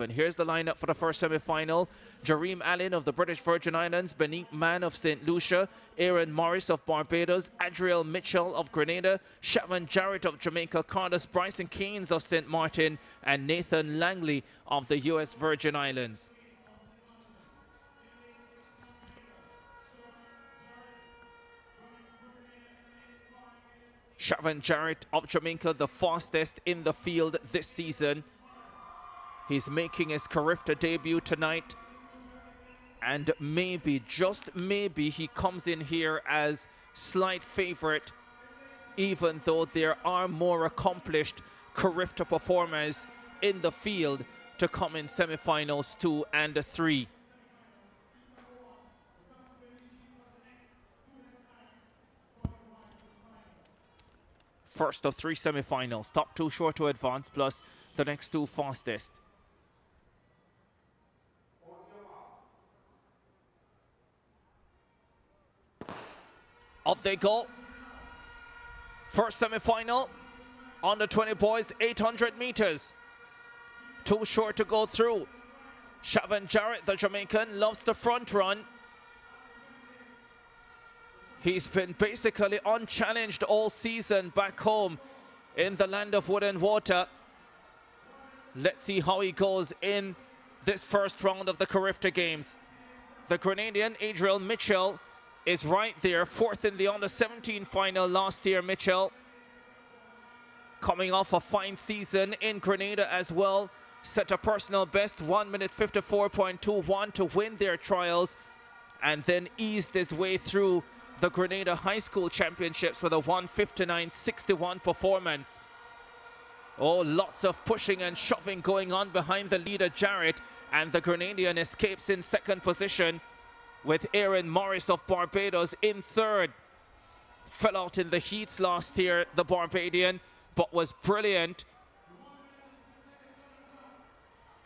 And here's the lineup for the first semi-final. Jareem Allen of the British Virgin Islands, Benique Mann of St. Lucia, Aaron Morris of Barbados, Adriel Mitchell of Grenada, Shatman Jarrett of Jamaica, Carlos Bryson Keynes of St. Martin, and Nathan Langley of the US Virgin Islands. Shatman Jarrett of Jamaica, the fastest in the field this season. He's making his CARIFTA debut tonight, and maybe, just maybe, he comes in here as slight favorite, even though there are more accomplished CARIFTA performers in the field to come in semi-finals 2 and 3. First of 3 semi-finals, top 2 sure to advance, plus the next 2 fastest. Up they go. First semi-final on the 20 boys, 800 meters. 2 short to go through. Shatman Jarrett, the Jamaican, loves the front run. He's been basically unchallenged all season back home in the land of wood and water. Let's see how he goes in this first round of the CARIFTA Games. The Grenadian Adriel Mitchell is right there, 4th in the under-17 final last year. Mitchell coming off a fine season in Grenada as well, set a personal best 1 minute 54.21 to win their trials, and then eased his way through the Grenada High School Championships with a 1:59.61 performance. Oh, lots of pushing and shoving going on behind the leader Jarrett, and the Grenadian escapes in 2nd position, with Aaron Morris of Barbados in 3rd. Fell out in the heats last year, the Barbadian, but was brilliant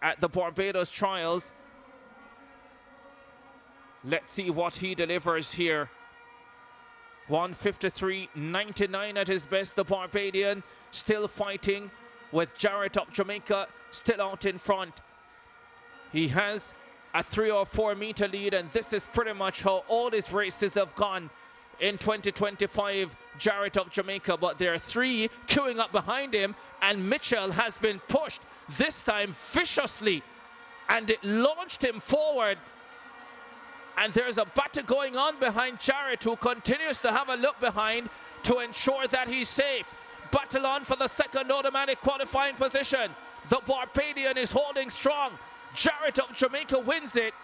at the Barbados trials. Let's see what he delivers here. 1:53.99 at his best, the Barbadian, still fighting with Jarrett of Jamaica still out in front. He has a 3 or 4 meter lead, and this is pretty much how all his races have gone in 2025. Jarrett of Jamaica, but there are 3 queuing up behind him, and Mitchell has been pushed, this time viciously, and it launched him forward. And there's a battle going on behind Jarrett, who continues to have a look behind to ensure that he's safe. Battle on for the 2nd automatic qualifying position. The Barbadian is holding strong. Jarrett of Jamaica wins it.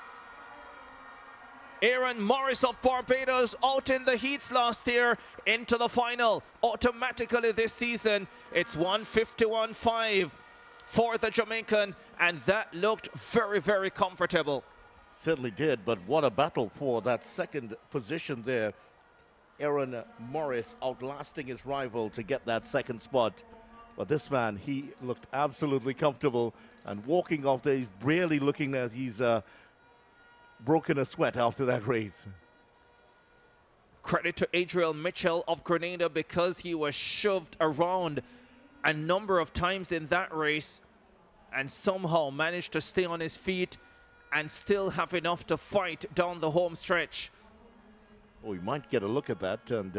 Aaron Morris of Barbados out in the heats last year, into the final automatically this season. It's 1:51.5 for the Jamaican, and that looked very, very comfortable. Certainly did, but what a battle for that 2nd position there. Aaron Morris outlasting his rival to get that 2nd spot. But this man, he looked absolutely comfortable, and walking off there, he's barely looking as he's broken a sweat after that race. Credit to Adriel Mitchell of Grenada, because he was shoved around a number of times in that race and somehow managed to stay on his feet and still have enough to fight down the home stretch. Oh, we might get a look at that, and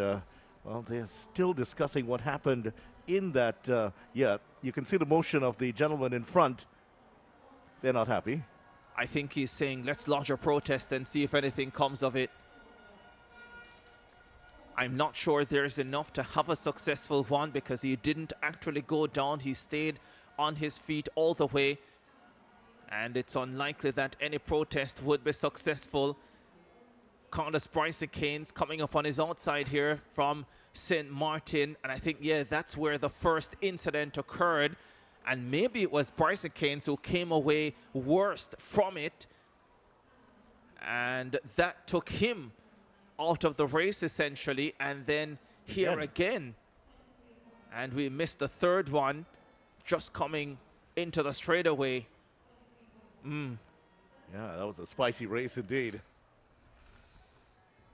well, they're still discussing what happened in that. Yeah, you can see the motion of the gentleman in front. They're not happy. I think he's saying, let's lodge a protest and see if anything comes of it. I'm not sure there's enough to have a successful one, because he didn't actually go down. He stayed on his feet all the way, and it's unlikely that any protest would be successful. Carlos Bryson Keynes coming up on his outside here from St. Martin, and I think, yeah, that's where the first incident occurred, and maybe it was Bryson Keynes who came away worst from it, and that took him out of the race essentially. And then here again, and we missed the 3rd one just coming into the straightaway. Yeah, that was a spicy race indeed.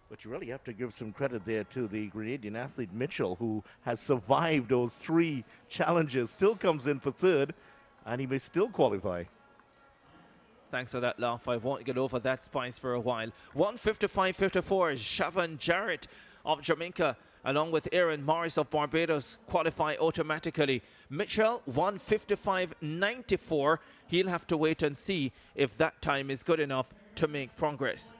But you really have to give some credit there to the Grenadian athlete Mitchell, who has survived those 3 challenges, still comes in for 3rd, and he may still qualify. Thanks for that laugh. I won't get over that spice for a while. 155.54. Siobhan Jarrett of Jamaica, along with Aaron Morris of Barbados, qualify automatically. Mitchell, 155.94. He'll have to wait and see if that time is good enough to make progress.